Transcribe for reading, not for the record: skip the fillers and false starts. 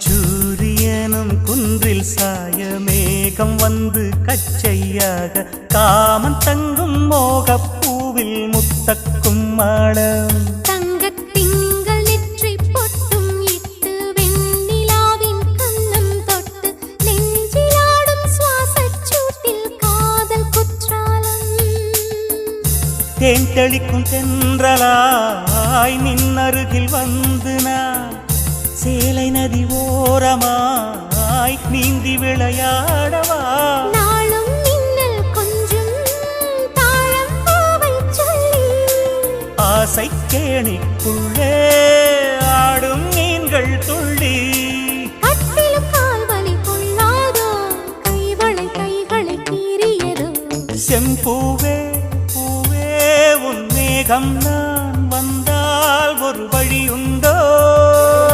அந்திச்சூரியனும் குன்றில் சாயமேகம் வந்து கச்சையாக காமன் தங்கும் மோகப்பூவில் முத்தக்கும் மாடம் தங்கத் திங்கள் நெற்றி பொட்டும் இட்டு வெண்ணிலாவின் கண்ணம் தொட்டு நெஞ்சிலாடும் சுவாசச் சூட்டில் காதல் குற்றாலம் தேன் தெளிக்கும் தென்றலாய் நின்னருகில் வந்து நான் சேலை நதி ஓரமாய் நீந்தி விளையாடவா நாளும் மின்னல் கொஞ்சம் தாழம் பூவை சொல்லி ஆசை கேணிக்குள்ளே ஆடும் மீன்கள் துள்ளி கட்டிலும் கால்வலி கொள்ளாதோ கைகளை கீறியதோ செம்பூவே பூவே உன் மேகம் நான் வந்தால் ஒரு வழி உண்டோ